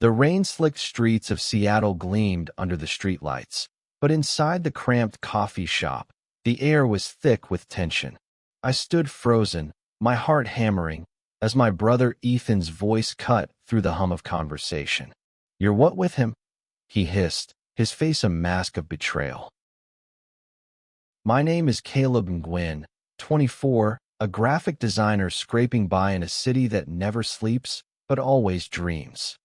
The rain-slicked streets of Seattle gleamed under the streetlights, but inside the cramped coffee shop, the air was thick with tension. I stood frozen, my heart hammering, as my brother Ethan's voice cut through the hum of conversation. "You're what with him?" he hissed, his face a mask of betrayal. "My name is Caleb Nguyen, 24, a graphic designer scraping by in a city that never sleeps, but always dreams.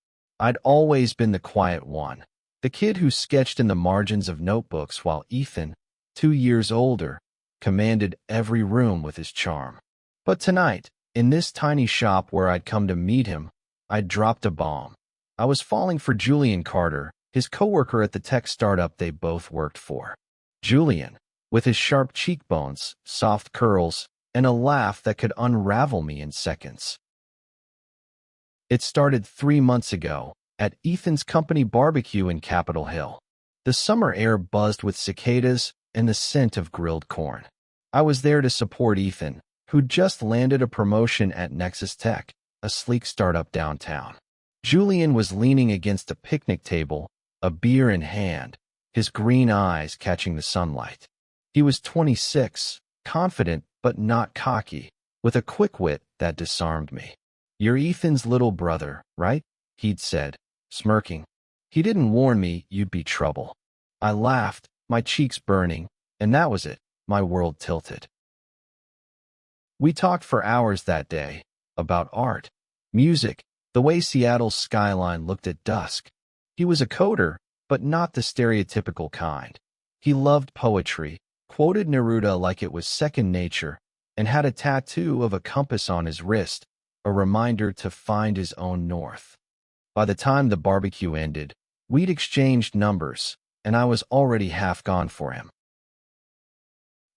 I'd always been the quiet one, the kid who sketched in the margins of notebooks while Ethan, 2 years older, commanded every room with his charm. But tonight, in this tiny shop where I'd come to meet him, I'd dropped a bomb. I was falling for Julian Carter, his coworker at the tech startup they both worked for. Julian, with his sharp cheekbones, soft curls, and a laugh that could unravel me in seconds. It started 3 months ago, at Ethan's company barbecue in Capitol Hill. The summer air buzzed with cicadas and the scent of grilled corn. I was there to support Ethan, who'd just landed a promotion at Nexus Tech, a sleek startup downtown. Julian was leaning against a picnic table, a beer in hand, his green eyes catching the sunlight. He was 26, confident but not cocky, with a quick wit that disarmed me. "You're Ethan's little brother, right?" he'd said, smirking. "He didn't warn me you'd be trouble." I laughed, my cheeks burning, and that was it, my world tilted. We talked for hours that day, about art, music, the way Seattle's skyline looked at dusk. He was a coder, but not the stereotypical kind. He loved poetry, quoted Neruda like it was second nature, and had a tattoo of a compass on his wrist, a reminder to find his own north. By the time the barbecue ended, we'd exchanged numbers, and I was already half gone for him.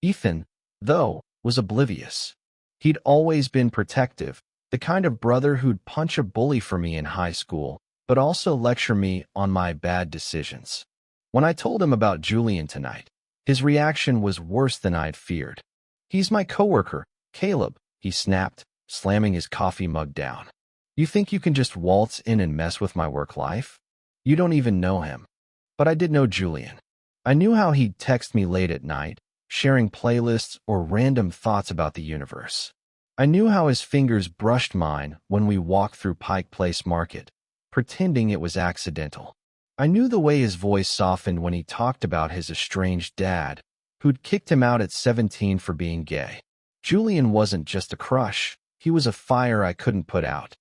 Ethan, though, was oblivious. He'd always been protective, the kind of brother who'd punch a bully for me in high school, but also lecture me on my bad decisions. When I told him about Julian tonight, his reaction was worse than I'd feared. "He's my coworker, Caleb," he snapped, slamming his coffee mug down. "You think you can just waltz in and mess with my work life? You don't even know him." But I did know Julian. I knew how he'd text me late at night, sharing playlists or random thoughts about the universe. I knew how his fingers brushed mine when we walked through Pike Place Market, pretending it was accidental. I knew the way his voice softened when he talked about his estranged dad, who'd kicked him out at 17 for being gay. Julian wasn't just a crush, he was a fire I couldn't put out.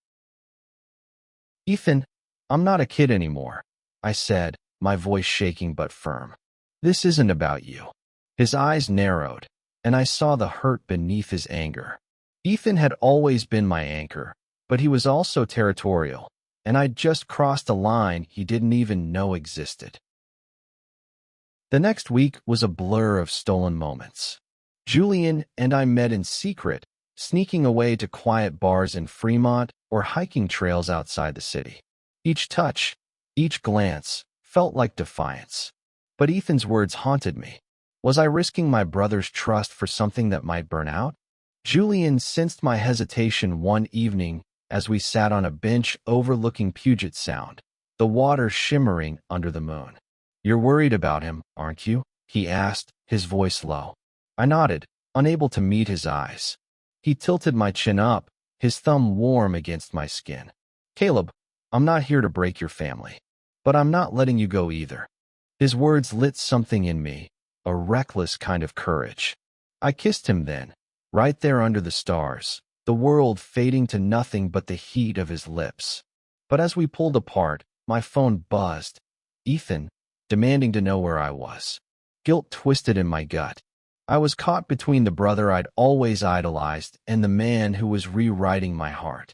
"Ethan, I'm not a kid anymore," I said, my voice shaking but firm. "This isn't about you." His eyes narrowed, and I saw the hurt beneath his anger. Ethan had always been my anchor, but he was also territorial, and I'd just crossed a line he didn't even know existed. The next week was a blur of stolen moments. Julian and I met in secret, sneaking away to quiet bars in Fremont or hiking trails outside the city. Each touch, each glance, felt like defiance. But Ethan's words haunted me. Was I risking my brother's trust for something that might burn out? Julian sensed my hesitation one evening as we sat on a bench overlooking Puget Sound, the water shimmering under the moon. "You're worried about him, aren't you?" he asked, his voice low. I nodded, unable to meet his eyes. He tilted my chin up, his thumb warm against my skin. "Caleb, I'm not here to break your family, but I'm not letting you go either." His words lit something in me, a reckless kind of courage. I kissed him then, right there under the stars, the world fading to nothing but the heat of his lips. But as we pulled apart, my phone buzzed. Ethan, demanding to know where I was. Guilt twisted in my gut. I was caught between the brother I'd always idolized and the man who was rewriting my heart.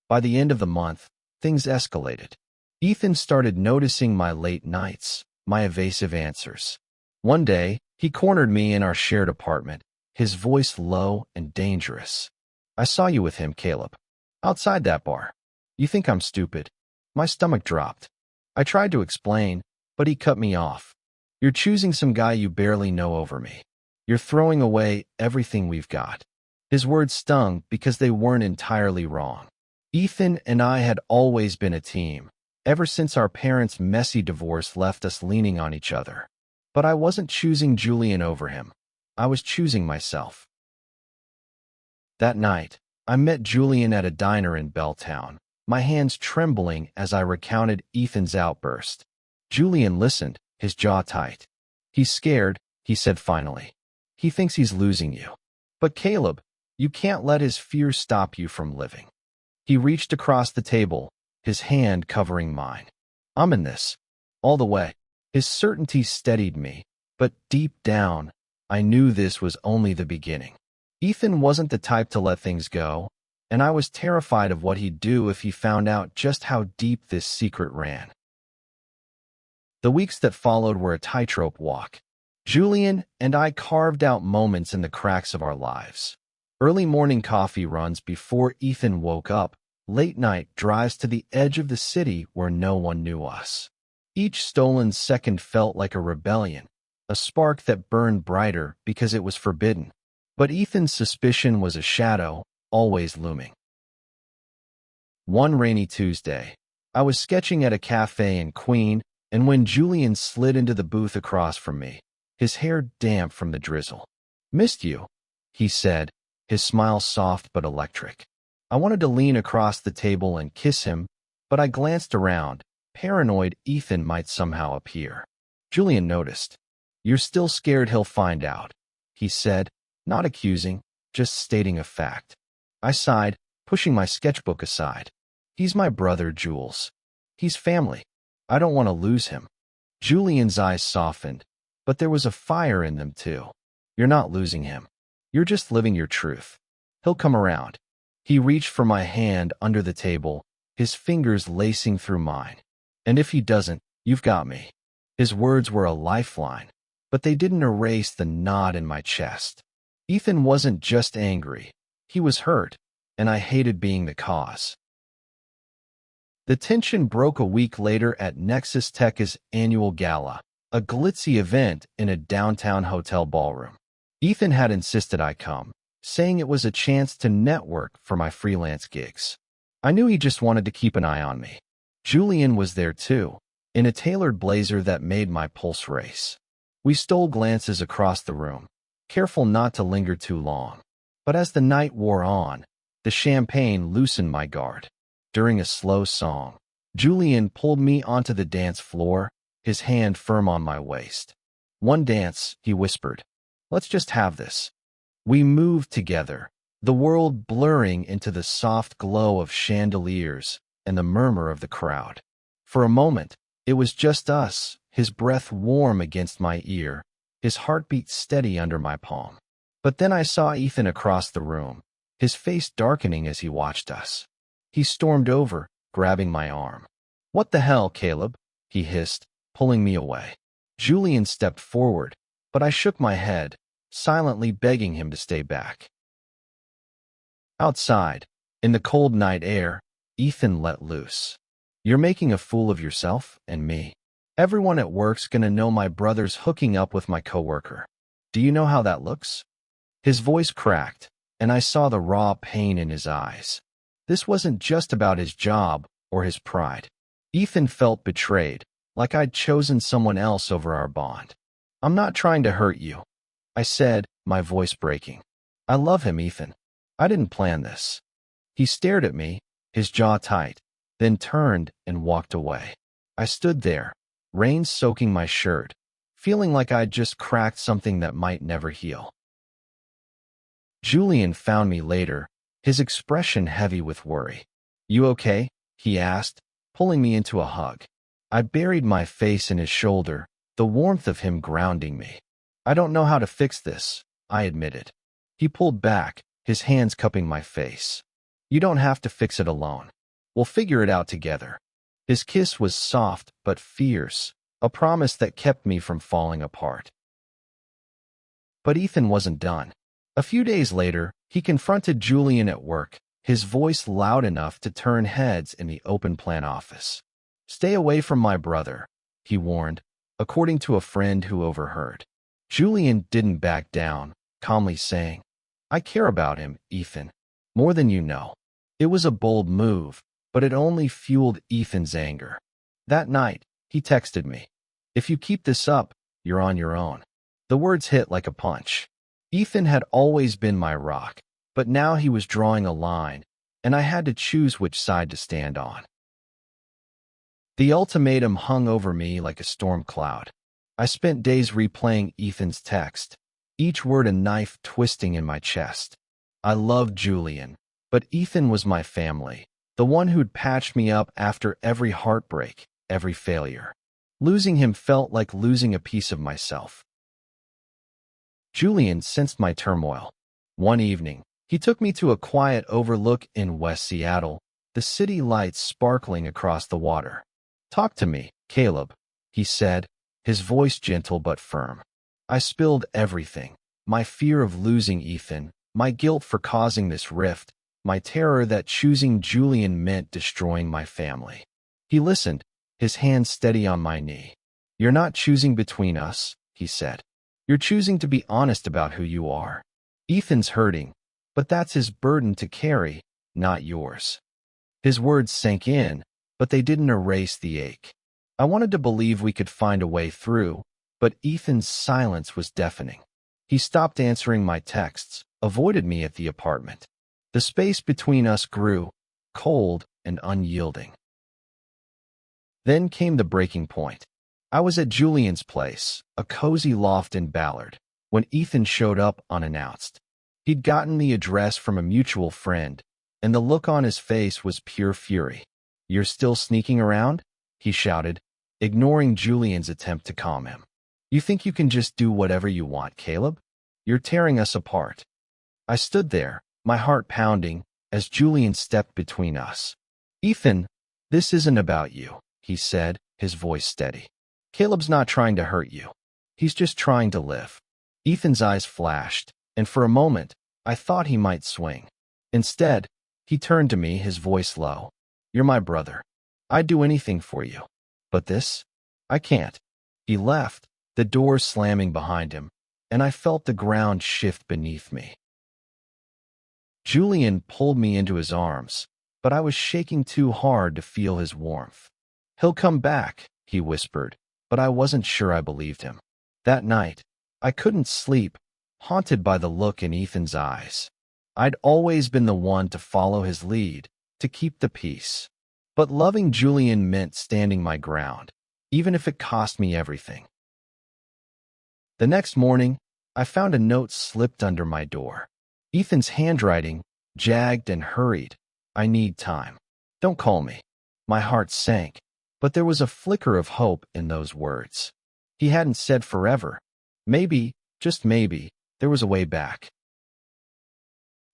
By the end of the month, things escalated. Ethan started noticing my late nights, my evasive answers. One day, he cornered me in our shared apartment, his voice low and dangerous. "I saw you with him, Caleb. Outside that bar. You think I'm stupid?" My stomach dropped. I tried to explain, but he cut me off. "You're choosing some guy you barely know over me. You're throwing away everything we've got." His words stung because they weren't entirely wrong. Ethan and I had always been a team, ever since our parents' messy divorce left us leaning on each other. But I wasn't choosing Julian over him. I was choosing myself. That night, I met Julian at a diner in Belltown, my hands trembling as I recounted Ethan's outburst. Julian listened, his jaw tight. "He's scared," he said finally. "He thinks he's losing you. But Caleb, you can't let his fears stop you from living." He reached across the table, his hand covering mine. "I'm in this. All the way." His certainty steadied me, but deep down, I knew this was only the beginning. Ethan wasn't the type to let things go, and I was terrified of what he'd do if he found out just how deep this secret ran. The weeks that followed were a tightrope walk. Julian and I carved out moments in the cracks of our lives. Early morning coffee runs before Ethan woke up, late night drives to the edge of the city where no one knew us. Each stolen second felt like a rebellion, a spark that burned brighter because it was forbidden. But Ethan's suspicion was a shadow, always looming. One rainy Tuesday, I was sketching at a cafe in Queen, and when Julian slid into the booth across from me, his hair damp from the drizzle. "Missed you," he said, his smile soft but electric. I wanted to lean across the table and kiss him, but I glanced around, paranoid Ethan might somehow appear. Julian noticed. "You're still scared he'll find out," he said, not accusing, just stating a fact. I sighed, pushing my sketchbook aside. "He's my brother, Jules. He's family. I don't want to lose him." Julian's eyes softened, but there was a fire in them too. "You're not losing him. You're just living your truth. He'll come around." He reached for my hand under the table, his fingers lacing through mine. "And if he doesn't, you've got me." His words were a lifeline, but they didn't erase the knot in my chest. Ethan wasn't just angry. He was hurt, and I hated being the cause. The tension broke a week later at Nexus Tech's annual gala, a glitzy event in a downtown hotel ballroom. Ethan had insisted I come, saying it was a chance to network for my freelance gigs. I knew he just wanted to keep an eye on me. Julian was there too, in a tailored blazer that made my pulse race. We stole glances across the room, careful not to linger too long. But as the night wore on, the champagne loosened my guard. During a slow song, Julian pulled me onto the dance floor, his hand firm on my waist. "One dance," he whispered. "Let's just have this." We moved together, the world blurring into the soft glow of chandeliers and the murmur of the crowd. For a moment, it was just us, his breath warm against my ear, his heartbeat steady under my palm. But then I saw Ethan across the room, his face darkening as he watched us. He stormed over, grabbing my arm. "What the hell, Caleb?" he hissed, pulling me away. Julian stepped forward, but I shook my head, silently begging him to stay back. Outside, in the cold night air, Ethan let loose. "You're making a fool of yourself and me. Everyone at work's gonna know my brother's hooking up with my coworker. Do you know how that looks?" His voice cracked, and I saw the raw pain in his eyes. This wasn't just about his job or his pride. Ethan felt betrayed, like I'd chosen someone else over our bond. "I'm not trying to hurt you," I said, my voice breaking. "I love him, Ethan. I didn't plan this." He stared at me, his jaw tight, then turned and walked away. I stood there, rain soaking my shirt, feeling like I'd just cracked something that might never heal. Julian found me later, his expression heavy with worry. "You okay?" he asked, pulling me into a hug. I buried my face in his shoulder, the warmth of him grounding me. "I don't know how to fix this," I admitted. He pulled back, his hands cupping my face. "You don't have to fix it alone. We'll figure it out together." His kiss was soft but fierce, a promise that kept me from falling apart. But Ethan wasn't done. A few days later, he confronted Julian at work, his voice loud enough to turn heads in the open plan office. "Stay away from my brother," he warned, according to a friend who overheard. Julian didn't back down, calmly saying, "I care about him, Ethan, more than you know." It was a bold move, but it only fueled Ethan's anger. That night, he texted me, "If you keep this up, you're on your own." The words hit like a punch. Ethan had always been my rock, but now he was drawing a line, and I had to choose which side to stand on. The ultimatum hung over me like a storm cloud. I spent days replaying Ethan's text, each word a knife twisting in my chest. I loved Julian, but Ethan was my family, the one who'd patched me up after every heartbreak, every failure. Losing him felt like losing a piece of myself. Julian sensed my turmoil. One evening, he took me to a quiet overlook in West Seattle, the city lights sparkling across the water. "Talk to me, Caleb," he said, his voice gentle but firm. I spilled everything, my fear of losing Ethan, my guilt for causing this rift, my terror that choosing Julian meant destroying my family. He listened, his hand steady on my knee. "You're not choosing between us," he said. "You're choosing to be honest about who you are. Ethan's hurting, but that's his burden to carry, not yours." His words sank in, but they didn't erase the ache. I wanted to believe we could find a way through, but Ethan's silence was deafening. He stopped answering my texts, avoided me at the apartment. The space between us grew, cold and unyielding. Then came the breaking point. I was at Julian's place, a cozy loft in Ballard, when Ethan showed up unannounced. He'd gotten the address from a mutual friend, and the look on his face was pure fury. "You're still sneaking around?" he shouted, ignoring Julian's attempt to calm him. "You think you can just do whatever you want, Caleb? You're tearing us apart." I stood there, my heart pounding, as Julian stepped between us. "Ethan, this isn't about you," he said, his voice steady. "Caleb's not trying to hurt you. He's just trying to live." Ethan's eyes flashed, and for a moment, I thought he might swing. Instead, he turned to me, his voice low. "You're my brother. I'd do anything for you. But this? I can't." He left, the door slamming behind him, and I felt the ground shift beneath me. Julian pulled me into his arms, but I was shaking too hard to feel his warmth. "He'll come back," he whispered, but I wasn't sure I believed him. That night, I couldn't sleep, haunted by the look in Ethan's eyes. I'd always been the one to follow his lead, to keep the peace. But loving Julian meant standing my ground, even if it cost me everything. The next morning, I found a note slipped under my door. Ethan's handwriting, jagged and hurried. "I need time. Don't call me." My heart sank, but there was a flicker of hope in those words. He hadn't said forever. Maybe, just maybe, there was a way back.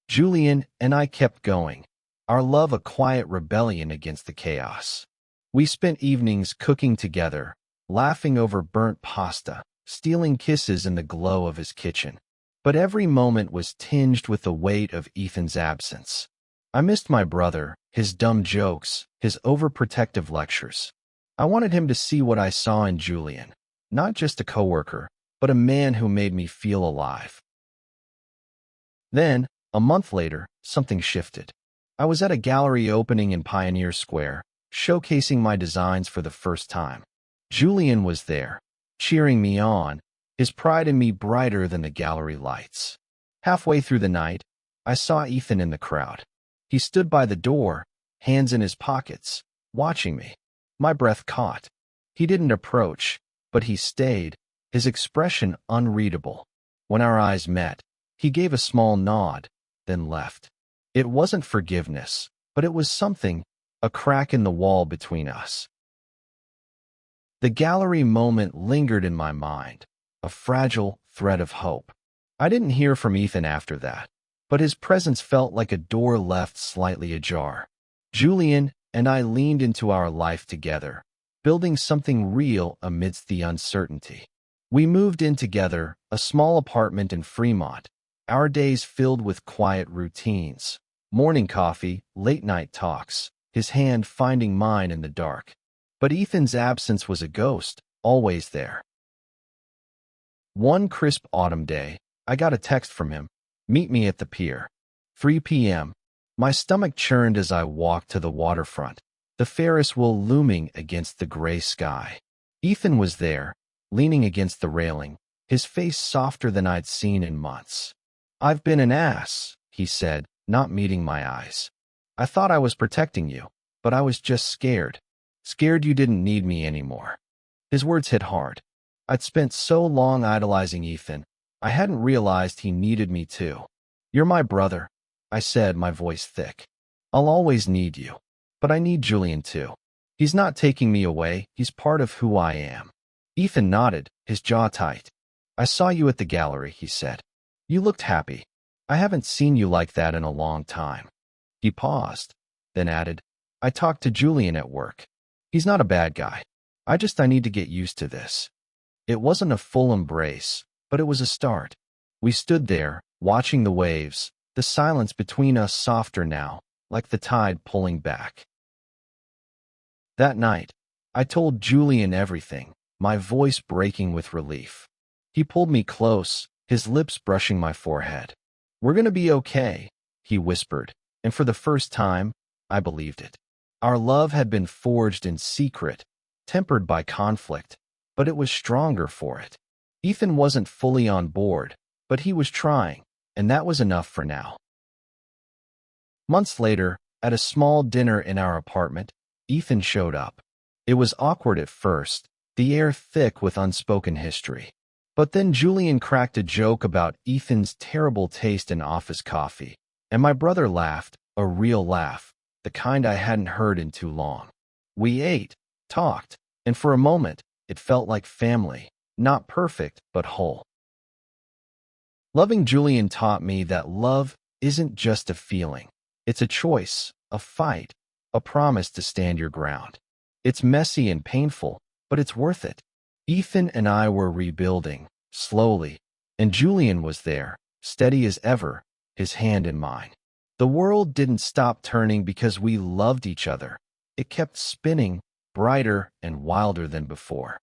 Julian and I kept going, our love a quiet rebellion against the chaos. We spent evenings cooking together, laughing over burnt pasta, stealing kisses in the glow of his kitchen. But every moment was tinged with the weight of Ethan's absence. I missed my brother, his dumb jokes, his overprotective lectures. I wanted him to see what I saw in Julian, not just a coworker, but a man who made me feel alive. Then, a month later, something shifted. I was at a gallery opening in Pioneer Square, showcasing my designs for the first time. Julian was there, cheering me on, his pride in me brighter than the gallery lights. Halfway through the night, I saw Ethan in the crowd. He stood by the door, hands in his pockets, watching me. My breath caught. He didn't approach, but he stayed, his expression unreadable. When our eyes met, he gave a small nod, then left. It wasn't forgiveness, but it was something, a crack in the wall between us. The gallery moment lingered in my mind, a fragile thread of hope. I didn't hear from Ethan after that, but his presence felt like a door left slightly ajar. Julian and I leaned into our life together, building something real amidst the uncertainty. We moved in together, a small apartment in Fremont, our days filled with quiet routines, morning coffee, late-night talks, his hand finding mine in the dark. But Ethan's absence was a ghost, always there. One crisp autumn day, I got a text from him. "Meet me at the pier. 3 p.m. My stomach churned as I walked to the waterfront, the Ferris wheel looming against the gray sky. Ethan was there, leaning against the railing, his face softer than I'd seen in months. "I've been an ass," he said, not meeting my eyes. "I thought I was protecting you, but I was just scared. Scared you didn't need me anymore." His words hit hard. I'd spent so long idolizing Ethan, I hadn't realized he needed me too. "You're my brother," I said, my voice thick. "I'll always need you. But I need Julian too. He's not taking me away, he's part of who I am." Ethan nodded, his jaw tight. "I saw you at the gallery," he said. "You looked happy. I haven't seen you like that in a long time." He paused, then added, "I talked to Julian at work. He's not a bad guy. I need to get used to this." It wasn't a full embrace, but it was a start. We stood there, watching the waves, the silence between us softer now, like the tide pulling back. That night, I told Julian everything, my voice breaking with relief. He pulled me close, his lips brushing my forehead. "We're gonna be okay," he whispered, and for the first time, I believed it. Our love had been forged in secret, tempered by conflict, but it was stronger for it. Ethan wasn't fully on board, but he was trying, and that was enough for now. Months later, at a small dinner in our apartment, Ethan showed up. It was awkward at first, the air thick with unspoken history. But then Julian cracked a joke about Ethan's terrible taste in office coffee, and my brother laughed, a real laugh, the kind I hadn't heard in too long. We ate, talked, and for a moment, it felt like family, not perfect, but whole. Loving Julian taught me that love isn't just a feeling. It's a choice, a fight, a promise to stand your ground. It's messy and painful, but it's worth it. Ethan and I were rebuilding, slowly, and Julian was there, steady as ever, his hand in mine. The world didn't stop turning because we loved each other. It kept spinning, brighter and wilder than before.